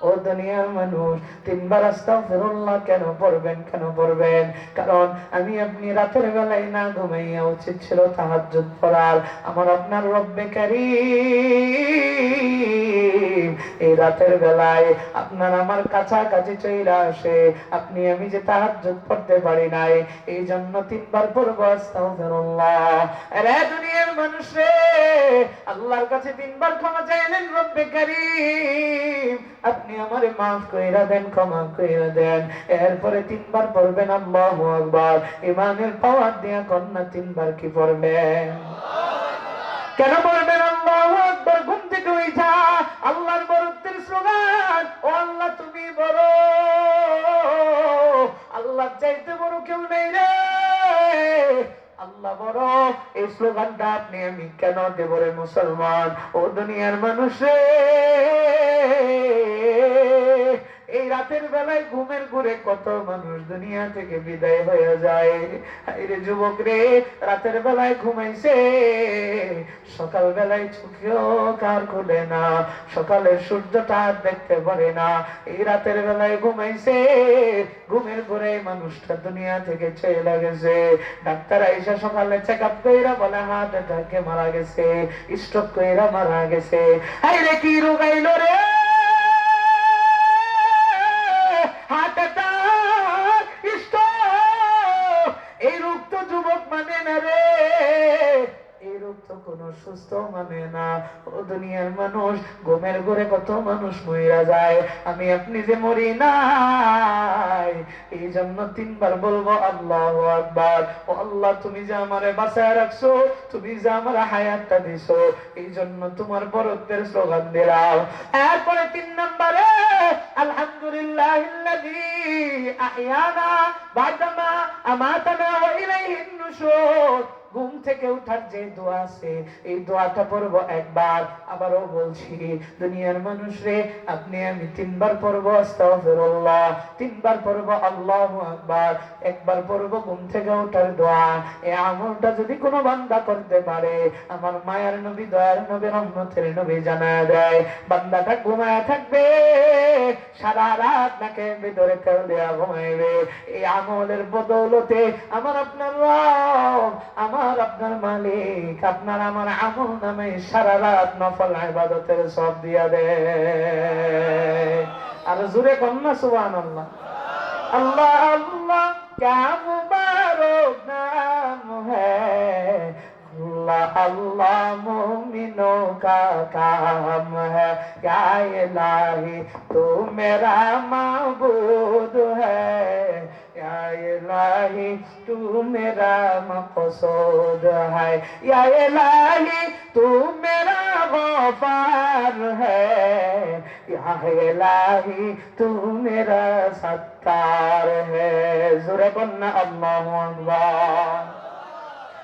ও দুনিয়ার মানুষ, তিনবার আস্তাগফিরুল্লাহ কেন পড়বেন? কারণ আমি আপনি রাতের বেলায় না ঘুমাইয়া উচিত ছিল তাহাজ্জুদ পড়ার। আমার আপনার রব্বে কারীম এই রাতের বেলায় আপনার আমার কাছাকাছি চইলা আসে, আপনি আমি যে তাহাজ্জুদ পড়তে পারি নাই, এই জন্য তিনবার পড়ব আস্তাগফিরুল্লাহ। আরে দুনিয়ার মানুষ রে, আল্লাহর কাছে তিনবার ক্ষমা চাইলেন, রব্বে কারীম আপনি আমারে মাফ কইরা দেন, ক্ষমা কইরা দেন। এরপরে তিনবার পড়বেন আল্লাহু আকবার। ইমানের পাওয়ার দিয়া কন্যা তিনবার কি পড়বেন? কেন পড়বেন আল্লাহু আকবার? ঘুম থেকে উঠা আল্লাহর বরত্বের স্লোগান, ও আল্লাহ তুমি বড়, আল্লাহ চাইতে বড় কেউ নেই রে, আল্লাহ বড়। এই স্লোগানটা আপনি আমি কেন দেব রে মুসলমান? ও দুনিয়ার মানুষ রে, এই রাতের বেলায় ঘুমের ঘুরে কত মানুষ দুনিয়া থেকে বিদায় হয়ে যায়। রে যুবক রে, রাতের বেলায় ঘুমাইছে, সকাল বেলায় চোখেও কার খুলে না, সকালের সূর্যটা আর দেখতে পারে না। এই রাতের বেলায় ঘুমাইছে, ঘুমের ঘুরে মানুষটা দুনিয়া থেকে চলে গেছে। ডাক্তার আইসা সকালে চেক আপ কইরা বলে হার্ট অ্যাটাকে মারা গেছে, স্ট্রোক কইরা মারা গেছে। হাইরে কি রোগ আইলো রে, হার্ট অ্যাটাক, স্ট্রোক। এই রোগ তো যুবক মানে না রে, এই রোগ তো কোন সুস্থ মানে না। ও দুনিয়ার মানুষ, ঘুমের ঘরে কত মানুষ মইরা যায়, আমি আপনি যে মরি নাই। এই জন্য তিনবার বলবো আল্লাহু আকবার। ও আল্লাহ তুমি যে আমারে বাঁচায় রাখছো, তুমি যে আমার হায়াতটা দিছো, এই জন্য তোমার বরত্বের স্লোগান দিলাম। এরপরে 3 নম্বরে আলহামদুলিল্লাহিল্লাযী আহইয়ানা বা'দামা আমাতানা ওয়া ইলাইহিন নুশুর। ঘুম থেকে উঠার যে দোয়া আছে, এই দোয়াটা পড়ব একবার। আবারও বলছি দুনিয়ার মানুষ রে, আপনি আমি তিনবার পড়ব আস্তাগফিরুল্লাহ, তিনবার পড়ব আল্লাহু আকবার, একবার পড়ব ঘুম থেকে ওঠার দোয়া। এই আমলটা যদি কোনো বান্দা করতে পারে, আমার মায়ার নবী, দয়ার নবী, রহমতের নবী জানায় দেয়, বান্দাটা ঘুমায় থাকবে, সারা রাত নাকে ভিতরে তেল দেয়া ঘুমাইবে। এই আমলের বদৌলতে আমার আপনার রব, আমার আপনার মালিক, আপনার আমার আমল নামে সারা রাত নফল ইবাদতের সব দিয়া দেয়। আর জোরে কন্যা সুবহানাল্লাহ। अल्लाह अल्लाह क्या मुबारक नाम है, अल्लाह अल्लाह मोमिनों का काम है, या इलाही तू मेरा माबूद है, या इलाही तू मेरा मक़सूद है, या इलाही तू मेरा गफ़ार है, या इलाही तू मेरा सत्तार है। ज़ोरे बोलना अल्लाहु अकबर।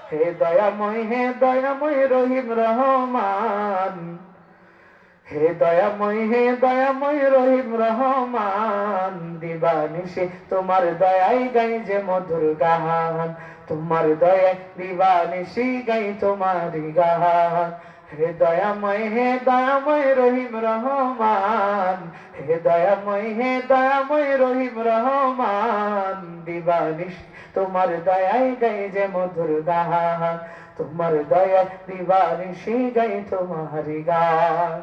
হে দয়াময় রহিম রহমান, হে দয়াময় রহিম রহমান, দিবানিশি তোমার দয়াই গাই যে মধুর গান, তোমার দয়ায় দিবানিশি গাই তোমার গান। হে দয়াময় রহিম রহমান, হে দয়াময় রহিম রহমান, দিবানিশি তোমার দয়াই গাই যে মধুর গান, তোমার দয়া দিবানিশি গাই তোমার গান।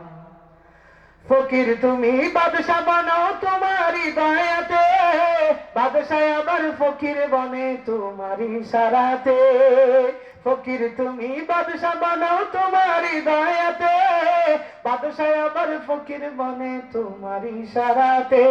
ফকির তুমি বাদশা বানাও তোমারি দয়াতে, বাদশাহ আবার ফকির বনে তোমারি ইশারাতে। ফকির তুমি বাদশা বানাও তোমারি দয়াতে, বাদশাহ আবার ফকির বনে তোমারি ইশারাতে।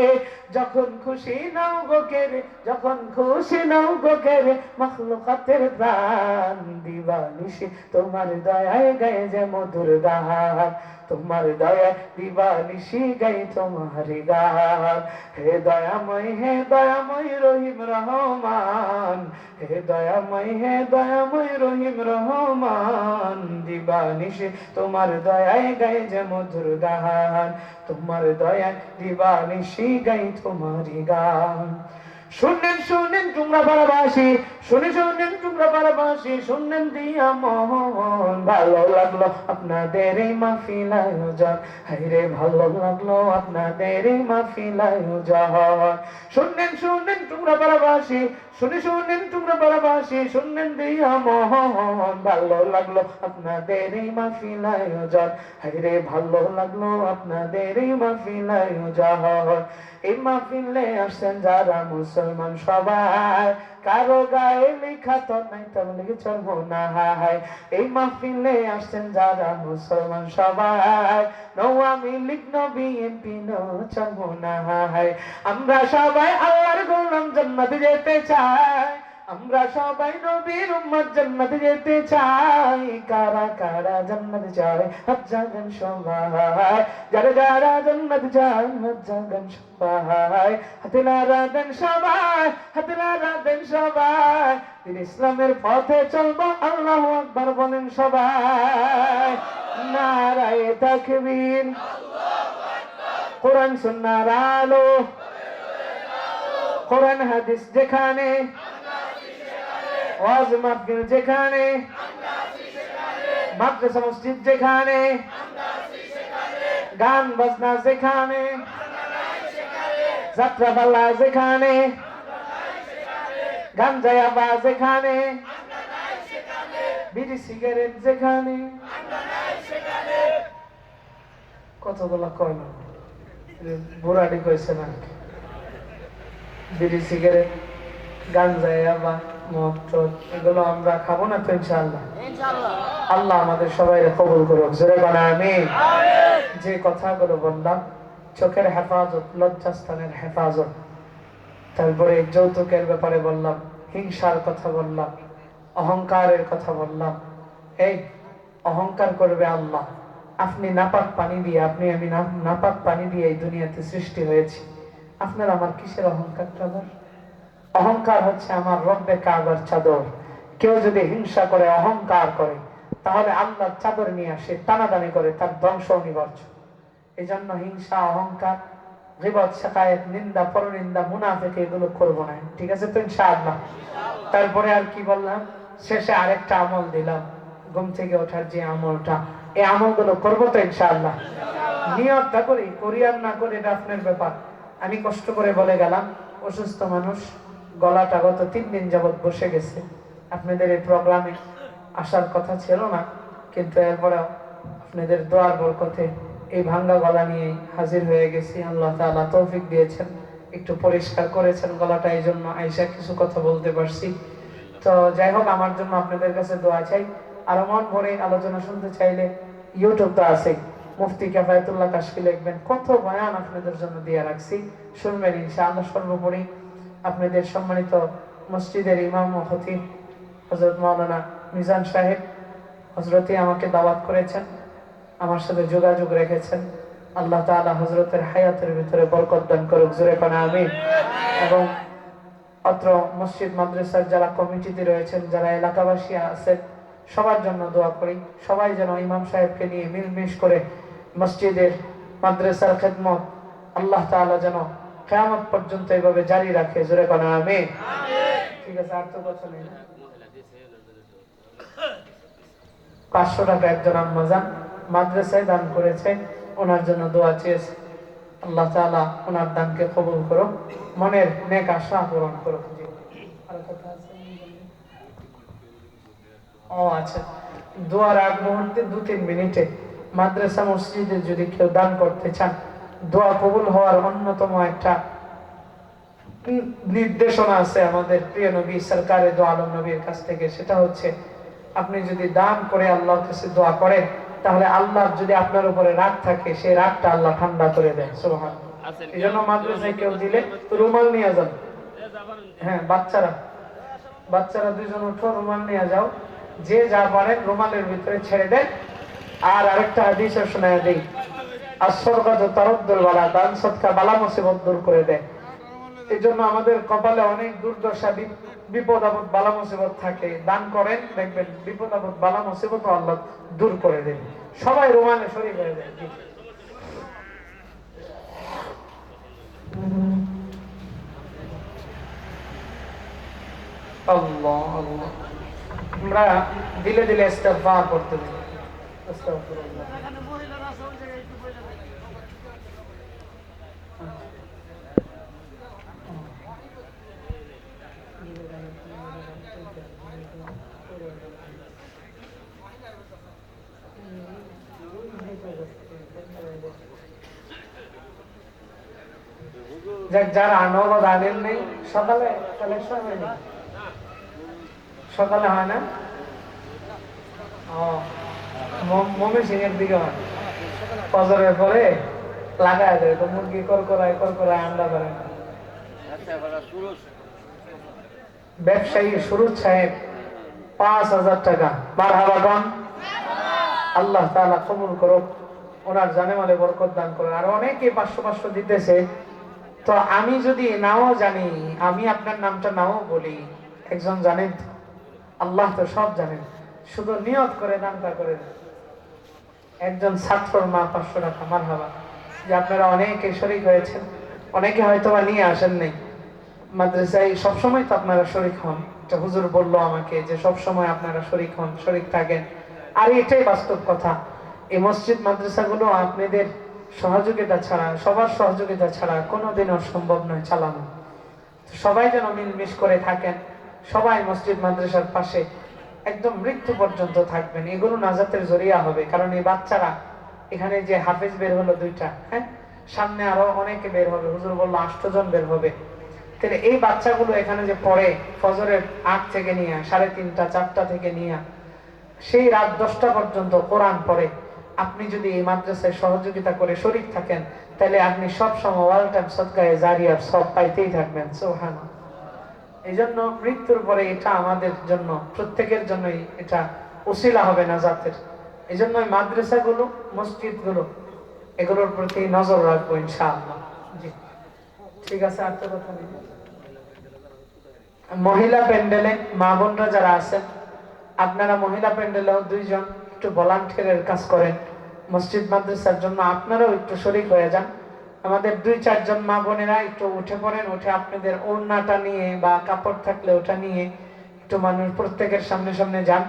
যখন খুশি নাও গোকের, যখন খুশি নাও গোকের, মখলুকাতের প্রাণ, দিবানিশি তোমার দয়ায় গায়ে যে মধুর গান, তোমার দয়া দিবানিশি গাই তোমার গান। হে দয়াময় রহিম রহমান, হে দয়াময় রহিম রহমান, দিবানিশি তোমার দয়ায় গাই যে মধুর গান, তোমার দয়া দিবানিশি গাই তোমার গান। শুনেন শুনেন টুকরাপাড়াবাসী, শুনেন টুকরাপাড়াবাসী, শুনেন দিয়া মন, ভালো লাগলো আপনাদের এই মাহফিল আয়োজন, হায়রে ভালো লাগলো আপনাদের এই মাহফিল আয়োজন। শুনেন টুকরাপাড়াবাসী, শুনেন টুকরাপাড়াবাসী, শুনেন দিয়া মন, ভালো লাগলো আপনাদের এই মাহফিল আয়োজন, হায়রে ভালো লাগলো আপনাদের এই মাহফিল আয়োজন। এই মাহফিলে আসছেন যারা মুসলমান সবাই, কারো গায়ে লেখা তো নাই তাবলীগ চলবো না হায়। এই মাহফিলে আসছেন যারা মুসলমান সবাই, Awami League no BNP no চলবো না হায়। আমরা সবাই আল্লাহর গোলাম, জান্নাতে যেতে চাই, আমরা সবাই নবীর উম্মত, জান্নাতে যেতে চাই। কারা কারা জান্নাতে চায় হাত জাগান সবাই, যারা যারা জান্নাতে চায় হাত জাগান সবাই। হাতে নারা দেন সবাই, হাতে নারা দেন সবাই, দিন ইসলামের পথে চলবো, আল্লাহু আকবার বলেন সবাই। নারায়ে তাকবীর, কোরআন সুন্নাহর আলো, কোরআন হাদিস যেখানে, ওয়াজ মাহফিল যেখানে, মাদ্রাসা মসজিদ যেখানে, গান বাজনা যেখানে, যাত্রা পালা যেখানে, গাঞ্জা ইয়াবা যেখানে, বিড়ি সিগারেট যেখানে, কতগুলা কয় না, বুড়াটি কইছে না, বিড়ি সিগারেট, গাঞ্জা ইয়াবা, মদ টদ এগুলো আমরা খাবো না তো ইনশাআল্লাহ। আল্লাহ আমাদের সবাই কবুল করুক, জোরে বলেন আমিন। যে কথাগুলো বললাম, চোখের হেফাজত, লজ্জাস্থানের হেফাজত, তারপরে যৌতুকের ব্যাপারে বললাম, হিংসার কথা বললাম, অহংকারের কথা বললাম। এই অহংকার করবে আল্লাহ। আপনি নাপাক পানি দিয়ে, আপনি আমি নাপাক পানি দিয়ে এই দুনিয়াতে সৃষ্টি হয়েছি। আপনার আমার কিসের অহংকার? অহংকার হচ্ছে আমার রব্বে কাবার চাদর। কেউ যদি হিংসা করে, অহংকার করে, তাহলে আল্লাহর চাদর নিয়ে আসে টানাটানি করে, তার ধ্বংস অনিবার্য। এই জন্য হিংসা, অহংকার, গীবত, শিকায়েত, নিন্দা, পরনিন্দা, মুনাফিক এগুলো করবো না, ঠিক আছে তো ইনশাআল্লাহ। তারপরে আর কি বললাম, শেষে আরেকটা আমল দিলাম, ঘুম থেকে ওঠার যে আমলটা, এই আমলগুলো করবো তো ইনশাআল্লাহ। নিয়তটা করি আর না করি এটা আপনার ব্যাপার। আমি কষ্ট করে বলে গেলাম, অসুস্থ মানুষ, গলাটা গত 3 দিন যাবৎ বসে গেছে। আপনাদের এই প্রোগ্রামে আসার কথা ছিল না, কিন্তু এরপরেও আপনাদের দোয়ার বরকতে এই ভাঙ্গা গলা নিয়ে হাজির হয়ে গেছি। আল্লাহ তাআলা তৌফিক দিয়েছেন, একটু পরিষ্কার করেছেন গলাটা, এই জন্য আইসা কিছু কথা বলতে পারছি। তো যাই হোক, আমার জন্য আপনাদের কাছে দোয়া চাই। আরো মন ভরে আলোচনা শুনতে চাইলে ইউটিউব তো আছে, মুফতি কিফায়াতুল্লাহ কাশফি লিখবেন, কত বয়ান আপনাদের জন্য দিয়ে রাখছি, শুনবেন ইনশাআল্লাহ। সর্বোপরি আপনাদের সম্মানিত মসজিদের ইমাম ও খতিব হযরত মাওলানা মিজান সাহেব হযরতে আমাকে দাওয়াত করেছেন, আমার সাথে যোগাযোগ রেখেছেন। আল্লাহ তাআলা হযরতের হায়াতের ভিতরে বরকত দান করুক, জোরে কোন আমিন। এবং অত্র মসজিদ মাদ্রাসার যারা কমিটিতে রয়েছেন, যারা এলাকাবাসী আছেন, সবার জন্য দোয়া করি। সবাই যেন ইমাম সাহেবকে নিয়ে মিলমিশ করে মসজিদের মাদ্রাসার খেদমত আল্লাহ তাআলা যেন কিয়ামত পর্যন্ত এইভাবে জারি রাখে, জোরে কোন আমিন। ঠিক আছে, আর তো কথা নেই। 500 টাকা একজন আম্মাজান মাদ্রাসায় দান করেছেন, ওনার জন্য দোয়া চেয়েছে। আল্লাহ তাআলা ওনার দানকে কবুল করো, মনের নেক আশা পূরণ করো। আর কথা আছে? ও আচ্ছা, দোয়ার আগ মুহূর্তে 2-3 মিনিটে মাদ্রাসা মসজিদে যদি কেউ দান করতে চান, দোয়া কবুল হওয়ার অন্যতম একটা নির্দেশনা আছে আমাদের প্রিয় নবী সরকারে দো আলম নবীর কাছ থেকে। সেটা হচ্ছে, আপনি যদি দান করে আল্লাহর কাছে দোয়া করেন, তাহলে আল্লাহর যদি আপনার উপরে রাগ থাকে, সেই রাগটা আল্লাহ ঠান্ডা করে দেয়। সুবহানাল্লাহ। এই জন্য মাদ্রাসায় কেউ দিলে রুমাল নিয়ে যান। হ্যাঁ, বাচ্চারা 2 জন উঠো, রুমাল নিয়ে যাও, যে যা পারেন রুমালের ভিতরে ছেড়ে দেন। আর আরেকটা হাদিস শোনায় দেই, আসরকাতু তারুদ্দুল বালা, দান সদকা বালা মুসিবত দূর করে দেয়। এই জন্য আমাদের কপালে অনেক দুর্দশা, বিপদ আপদ, বালা মুসিবত থাকে। দান করেন, দেখবেন বিপদ আপদ, বালা মুসিবত আল্লাহ দূর করে দেন। সবাই রুমালে শরীক হয়ে যায়। আল্লাহ আল্লাহ, আমরা দিলে দিলে ইস্তেগফার করতে দিই। আস্তাগফিরুল্লাহ। যারা নগদ আনেন নেই, সকালে কালেকশন হয়নি, সকালে হয় না? মমি সিং এর দিকে হয়, ফজরের পরে লাগায় দেয় তো মুরগি করকরায় আন্ডা করে। ব্যবসায়ী সুরুজ সাহেব 5,000 টাকা, মারহাবা গান। আল্লাহ তাআলা কবুল করুক, ওনার জানে মালে বরকত দান করুন। আর অনেকে 500 দিতেছে। তো আমি যদি নাও জানি, আমি আপনার নামটা নাও বলি, একজন জানেন, আল্লাহ তো সব জানেন, শুধু নিয়ত করে দানটা করে দেন। একজন ছাত্রর মা 500 টাকা, মারহাবা। যে আপনারা অনেকে শরীক হয়েছেন, অনেকে হয়তো বা নিয়ে আসেন নাই মাদ্রাসায়। সবসময় তো আপনারা শরীক হন, এটা হুজুর বললো আমাকে যে সবসময় আপনারা শরীক হন, শরীক থাকেন। আর এটাই বাস্তব কথা। এই মসজিদ মাদ্রাসাগুলো আপনাদের সহযোগিতা ছাড়া, সবার সহযোগিতা ছাড়া কোনোদিনও সম্ভব নয় চালানো। সবাই যেন মিলমিশ করে থাকেন, সবাই মসজিদ মাদ্রাসার পাশে একদম মৃত্যু পর্যন্ত থাকবেন। এগুলো নাজাতের জরিয়া হবে। কারণ এই বাচ্চারা, এখানে যে হাফেজ বের হলো 2টা, হ্যাঁ, সামনে আরো অনেকে বের হবে, হুজুর বললো 8 জন বের হবে। তাহলে এই বাচ্চাগুলো এখানে যে পড়ে, ফজরের 8 থেকে নিয়ে 3:30 4টা থেকে নিয়ে সেই রাত 10টা পর্যন্ত কোরআন পড়ে, আপনি যদি এই মাদ্রাসায় সহযোগিতা করে শরীক থাকেন, তাহলে আপনি সব সময় ওয়াল টাইম সদকায়ে জারিয়ার সব পাইতেই থাকবেন। সুবহানাল্লাহ। এই জন্য মৃত্যুর পরে এটা আমাদের জন্য, প্রত্যেকের জন্যই এটা উসিলা হবে নাজাতের। এই জন্য মাদ্রাসাগুলো, মসজিদগুলো, এগুলোর প্রতি নজর রাখবো ইনশাআল্লাহ। জি ঠিক আছে, আর তো কথা নেই। মহিলা প্যান্ডেলে মা বোনরা যারা আছেন, আপনারা মহিলা প্যান্ডেলেও 2 জন একটু ভলান্টিয়ারের কাজ করেন মসজিদ মাদ্রাসার জন্য, আপনারাও একটু শরীক হয়ে যান। আমাদের 2-4 জন মা বোনেরা একটু উঠে পড়েন, উঠে আপনাদের ওড়নাটা নিয়ে বা কাপড় থাকলে ওটা নিয়ে একটু মানুষ প্রত্যেকের সামনে সামনে যান।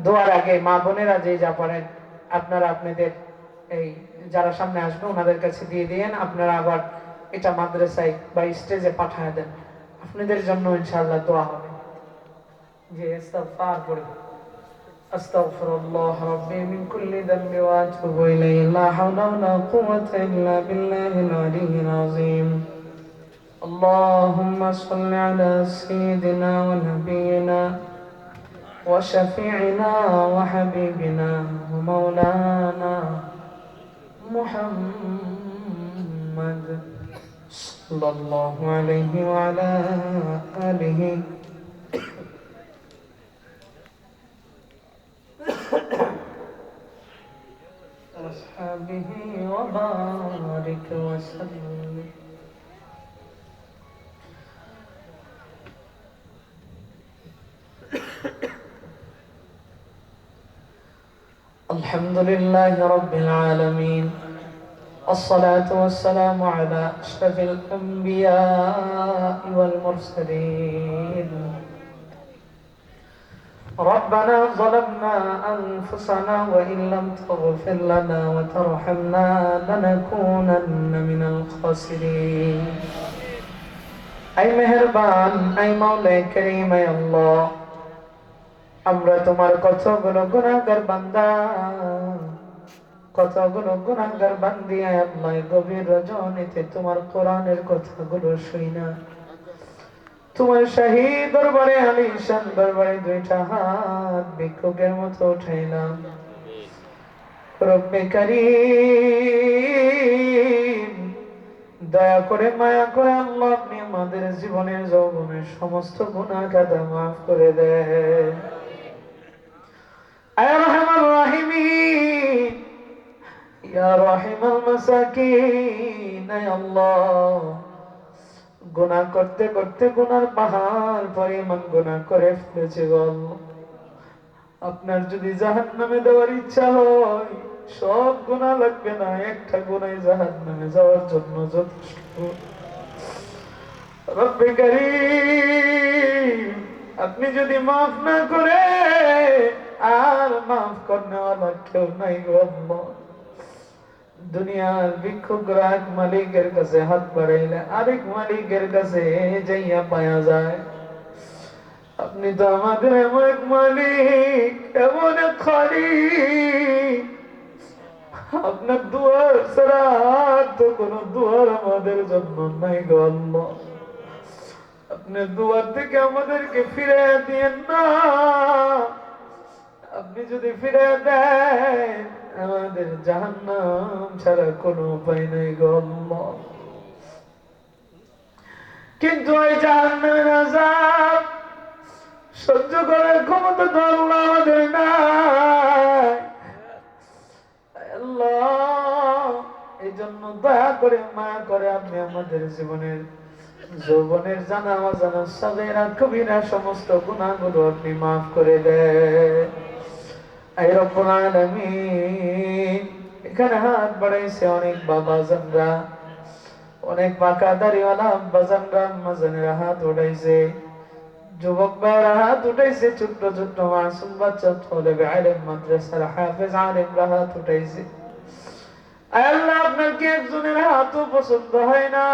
দোয়ার আগে মা বোনেরা যে যা পড়েন আপনারা আপনাদের এই যারা সামনে আসবে ওনাদের কাছে দিয়ে দিয়েন। আপনারা আবার এটা মাদ্রাসায় বা স্টেজে পাঠায় দেন, আপনাদের জন্য ইনশাআল্লাহ দোয়া হবে। যে ইস্তিগফার পড়ে, আস্তাগফিরুল্লাহ রাব্বি মিন কুল্লি যামবি ওয়া আতুবু ইলাইহি, লা হাওলা ওয়ালা কুওয়াতা ইল্লা বিল্লাহিল আলিয়্যিল আযীম। اللهم صل على سيدنا ونبينا وشفيعنا وحبيبنا ومولانا محمد صلى الله عليه وعلى آله وأصحابه وبارك وسلم. الحمد لله رب العالمين، الصلاة والسلام على أشرف الأنبياء والمرسلين. ربنا ظلمنا أنفسنا وإن لم تغفر لنا وترحمنا لنكونن من الخاسرين. أي مهربان، أي مولا كريم، أي الله، আমরা তোমার কতগুলো গুনাহগার বান্দা, কতগুলো গুনাহগার বান্দি। আল্লাহ গভীর রজনীতে তোমার কোরআনের কথাগুলো শুই না, তোমার শাহী দরবারে, আলিশান দরবারে 2টা হাত ভিক্ষুকের মতো উঠাইলাম। রব্বে কারীম, দয়া করে মায়া করে আল্লাহ আপনি আমাদের জীবনের যৌবনের সমস্ত গুনাহ কাদা মাফ করে দেন। يا أرحم الراحمين، يا راحم المساكين، يا الله। গুনাহ করতে করতে গুনার পাহাড় পরিমাণ গুনাহ করে ফেলেছি গো আল্লাহ। আপনার যদি জাহান্নামে দেওয়ার ইচ্ছা হয়, সব গুনাহ লাগবে না, একটা গুনাহ জাহান্নামে যাওয়ার জন্য যথেষ্ট। রব্বে কারীম, আপনি যদি মাফ না করে আর মাফ করনেওয়ালা কেউ নাই গো আল্লাহ। দুনিয়ার ভিক্ষুকরা এক মালিকের কাছে হাত বাড়াইলে আরেক মালিকের কাছে যাইয়া পাওয়া যায়। আপনি তো আমাদের এমন এক মালিক, এমন এক খালিক, আপনার দুয়ার ছাড়া তো কোনো দুয়ার আমাদের জন্য নাই গো আল্লাহ। আপনি দুয়ার থেকে আমাদেরকে ফিরে দিয়েন না। আপনি যদি ফিরে দেন আমাদের জাহান্নাম ছাড়া কোনো উপায় নাই গো আল্লাহ। কিন্তু ওই জাহান্নামের আযাব সহ্য করার ক্ষমতা তো আল্লাহ আমাদের নাই। আল্লাহ, এই জন্য দয়া করে মায়া করে আপনি আমাদের জীবনের যৌবনের জানা অজানা সাগীরা কবিরা সমস্ত গুনাহগুলো আপনি মাফ করে দেন। আয় রব্বুল আলামিন, এখানে হাত বাড়াইছে অনেক বাবাজানরা, অনেক পাকা দাড়িওয়ালা আব্বাজানরা আম্মাজানেরা হাত উঠাইছে, যুবক ভাইরা হাত উঠাইছে, ছোট্ট ছোট্ট মাসুম বাচ্চা তলেবে আলেম মাদ্রাসার হাফেজ আলেমরা হাত উঠাইছে। আল্লাহ, আপনার কি একজনের হাতও পছন্দ হয় না?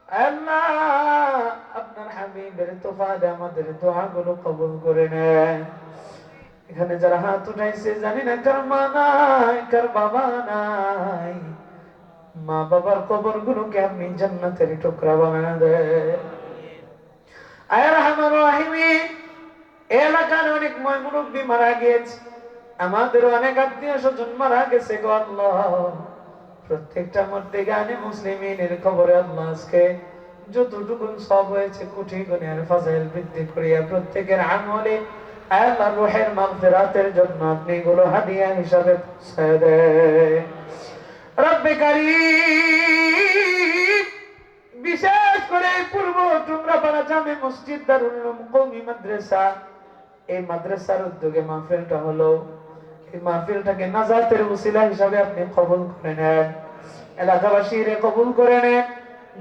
আল্লাহ, আপনার হাবিবের তোফাতে আমাদের দোয়াগুলো কবুল করে নেন। এখানে যারা হাত উঠাইছে জানি না কার মা নাই, কার বাবা নাই, মা বাবার কবর গুলোকে আপনি জান্নাতের টুকরা বানায় দেন। আয় রহমান রহিম, এলাকার অনেক মুরব্বী মারা গিয়েছে, আমাদের অনেক আত্মীয় স্বজন মারা গেছে গো আল্লাহ। প্রত্যেকটা মধ্যে গানে মুসলিমিনের খবরে আল্লাহ আজকে যতটুকু সব হয়েছে কোটি গুণে আর ফাজাইল বৃদ্ধি করিয়া প্রত্যেকের আমলে আল্লাহ রূহের মাগফিরাতের জন্য আপনি এগুলো হাদিয়া হিসাবে পৌঁছায় দেন। রব্বে কারীম, বিশেষ করে পূর্ব টুমরাপাড়া জামে মসজিদ দারুল উলুম কওমি মাদ্রাসা, এই মাদ্রাসার উদ্যোগে মাহফিলটা হলো, এই মাহফিলটাকে নাজাতের ওসিলা হিসাবে আপনি কবুল করে নেন, এলাকাবাসীর কবুল করে নেন,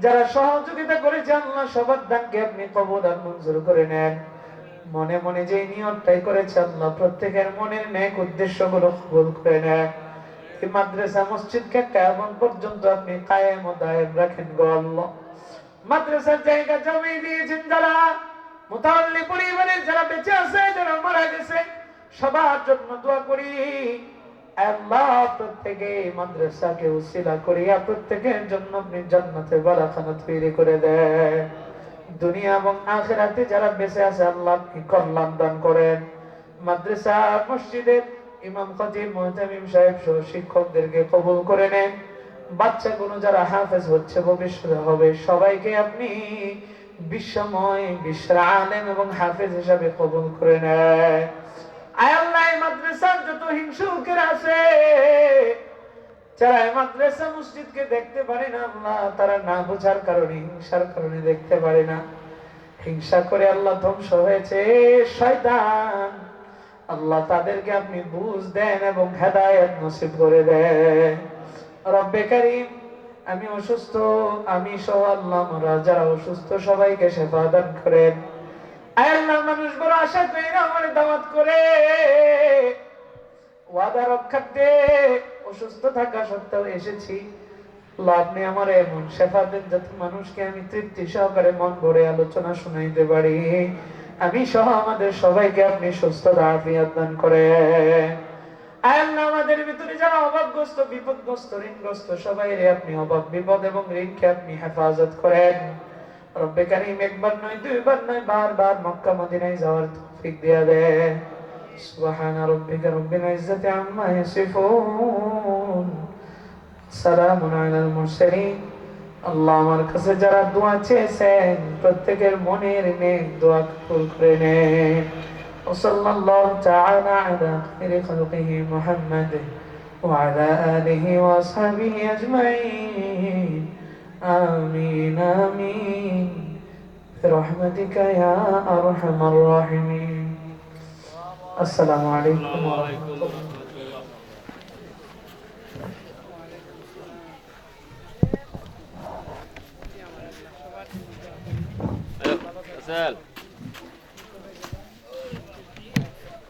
যারা সহযোগিতা করেছে আল্লাহ সবার দানকে আপনি কবুল আর মঞ্জুর করে নেন। মনে মনে যে নিয়তটাই করেছে আল্লাহ প্রত্যেকের মনের নেক উদ্দেশ্যগুলো কবুল করে নেন। এই মাদ্রাসা মসজিদকে কিয়ামত পর্যন্ত আপনি কায়েম ও দায়েম রাখেন গো আল্লাহ। মাদ্রাসার জায়গা জমি দিয়েছেন যারা, মুতাওয়াল্লি পরিবারের যারা বেঁচে আছে, যারা মারা গেছে, সবার জন্য দোয়া করি আল্লাহ প্রত্যেকে মাদ্রাসাকে উসিলা করিয়া প্রত্যেকের জন্য আপনি জান্নাতের বালাখানা তৈরি করে দেন। দুনিয়া এবং আখিরাতে যারা বেঁচে আছে আল্লাহ আপনি কল্যাণ দান করেন। মাদ্রাসা মসজিদের ইমাম খতিব মুহতামিম সাহেব সহ শিক্ষকদেরকে কবুল করে নেন। বাচ্চাগুলো যারা হাফেজ হচ্ছে ভবিষ্যতে হবে, সবাইকে আপনি বিশ্বময় বিশ্বের আলেম এবং হাফেজ হিসাবে কবুল করে নেন। আয় আল্লাহ, এই মাদ্রাসার যত হিংসুকের আছে, যারা এই মাদ্রাসা মসজিদকে দেখতে পারে না আল্লাহ, তারা না বোঝার কারণে, হিংসার কারণে দেখতে পারে না, হিংসা করে আল্লাহ ধ্বংস হয়েছে শয়তান। আল্লাহ তাদেরকে আপনি বুঝ দেন এবং হেদায়েত নসিব করে দেন। রব্বে কারীম, আমি অসুস্থ, আমি সহ আল্লাহ আমরা যারা অসুস্থ সবাইকে সেবা দান করেন। আয় আল্লাহ, মানুষ বড় আশা কইরা আমার দাওয়াত করে ওয়াদা রক্ষার্থে অসুস্থ থাকা সত্ত্বেও এসেছি। আল্লাহ, আপনি আমার এমন সেবা দেন যাতে মানুষকে আমি তৃপ্তি সহকারে মন ভরে আলোচনা শুনাইতে পারি। আমি সহ আমাদের সবাইকে আপনি সুস্থতা আফিয়াত দান করেন। আয় আল্লাহ, আমাদের ভিতরে যারা অভাবগ্রস্ত, বিপদগ্রস্ত, ঋণগ্রস্ত, সবাইরে আপনি অভাব বিপদ এবং ঋণকে আপনি হেফাজত করেন। রব্বে কারীম, একবার নয়, দুইবার নয়, বারবার মক্কা মদিনায় যাওয়ার তৌফিক দিয়া দেন। সুবহান রাব্বিকা রব্বিল ইজ্জাতি আম্মা ইয়াসিফুন, সালামুন আলাল মুরসালিন। আল্লাহ, আমার কাছে যারা দোয়া চেয়েছেন প্রত্যেকের মনের নেক দোয়া কবুল করে নেন। وصلى الله تعالى على خير خلقه محمد وعلى آله وأصحابه أجمعين. آمين آمين برحمتك يا أرحم الراحمين. السلام عليكم ورحمة الله.